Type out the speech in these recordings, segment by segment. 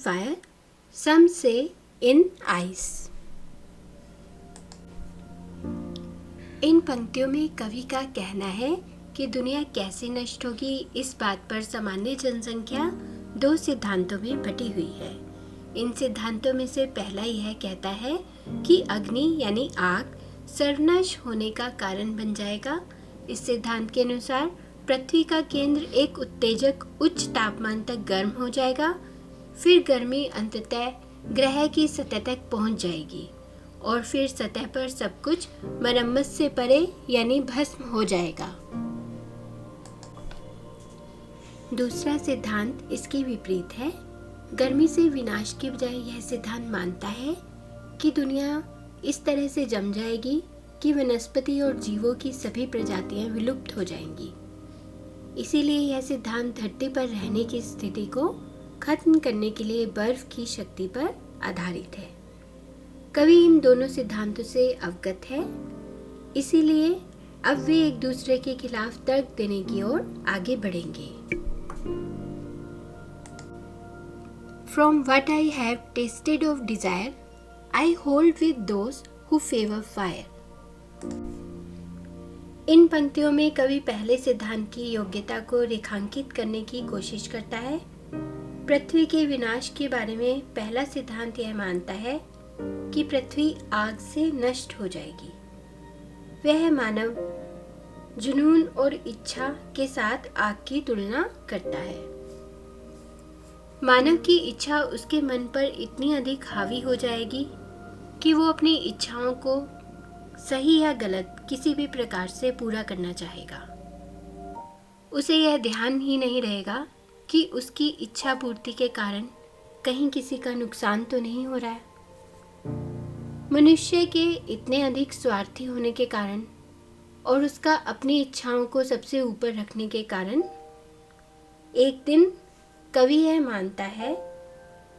fire, some say in ice. इन पंक्तियों में कवि का कहना है कि दुनिया कैसे नष्ट होगी, इस बात पर सामान्य जनसंख्या दो सिद्धांतों में बटी हुई है। इन सिद्धांतों में से पहला यह कहता है कि अग्नि यानी आग सर्वनाश होने का कारण बन जाएगा। इस सिद्धांत के अनुसार पृथ्वी का केंद्र एक उत्तेजक उच्च तापमान तक गर्म हो जाएगा, फिर गर्मी अंततः ग्रह की सतह तक पहुंच जाएगी और फिर सतह पर सब कुछ मरम्मत से परे यानी भस्म हो जाएगा। दूसरा सिद्धांत इसके विपरीत है। गर्मी से विनाश के बजाय यह सिद्धांत मानता है कि दुनिया इस तरह से जम जाएगी कि वनस्पति और जीवों की सभी प्रजातियां विलुप्त हो जाएंगी। इसीलिए यह सिद्धांत धरती पर रहने की स्थिति को खत्म करने के लिए बर्फ की शक्ति पर आधारित है। कवि इन दोनों सिद्धांतों से अवगत है, इसीलिए अब वे एक दूसरे के खिलाफ तर्क देने की ओर आगे बढ़ेंगे। From what I have tasted of desire, I hold with those who favor fire. इन पंक्तियों में कवि पहले सिद्धांत की योग्यता को रेखांकित करने की कोशिश करता है। पृथ्वी के विनाश के बारे में पहला सिद्धांत यह मानता है कि पृथ्वी आग से नष्ट हो जाएगी। वह मानव जुनून और इच्छा के साथ आग की तुलना करता है। मानव की इच्छा उसके मन पर इतनी अधिक हावी हो जाएगी कि वो अपनी इच्छाओं को सही या गलत किसी भी प्रकार से पूरा करना चाहेगा। उसे यह ध्यान ही नहीं रहेगा कि उसकी इच्छा पूर्ति के कारण कहीं किसी का नुकसान तो नहीं हो रहा है। मनुष्य के इतने अधिक स्वार्थी होने के कारण और उसका अपनी इच्छाओं को सबसे ऊपर रखने के कारण एक दिन कवि यह मानता है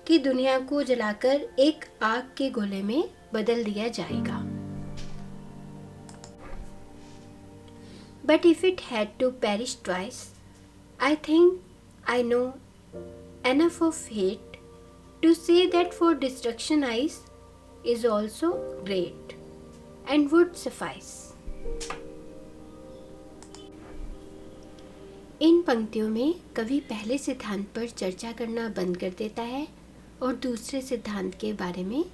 कि दुनिया को जलाकर एक आग के गोले में बदल दिया जाएगा। But if it had to perish twice, I think I know enough of hate to say that for destruction ice is also great and would suffice. इन पंक्तियों में कवि पहले सिद्धांत पर चर्चा करना बंद कर देता है और दूसरे सिद्धांत के बारे में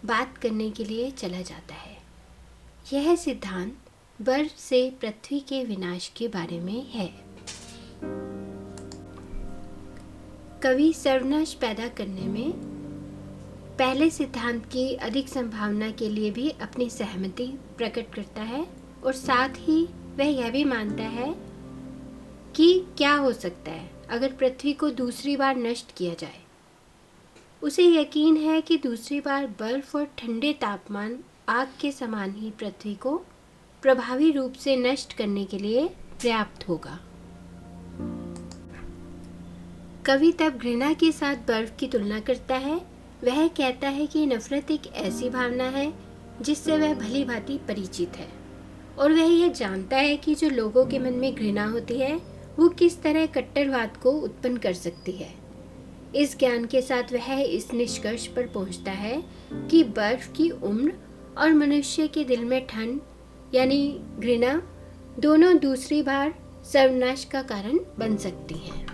बात करने के लिए चला जाता है। यह सिद्धांत बर्फ से पृथ्वी के विनाश के बारे में है। कवि सर्वनाश पैदा करने में पहले सिद्धांत की अधिक संभावना के लिए भी अपनी सहमति प्रकट करता है और साथ ही वह यह भी मानता है कि क्या हो सकता है अगर पृथ्वी को दूसरी बार नष्ट किया जाए। उसे यकीन है कि दूसरी बार बर्फ और ठंडे तापमान आग के समान ही पृथ्वी को प्रभावी रूप से नष्ट करने के लिए पर्याप्त होगा। कवि तब घृणा के साथ बर्फ की तुलना करता है। वह कहता है कि नफरत एक ऐसी भावना है जिससे वह भली भांति परिचित है और वह यह जानता है कि जो लोगों के मन में घृणा होती है वो किस तरह कट्टरवाद को उत्पन्न कर सकती है। इस ज्ञान के साथ वह इस निष्कर्ष पर पहुंचता है कि बर्फ की उम्र और मनुष्य के दिल में ठंड यानी घृणा दोनों दूसरी बार सर्वनाश का कारण बन सकती हैं।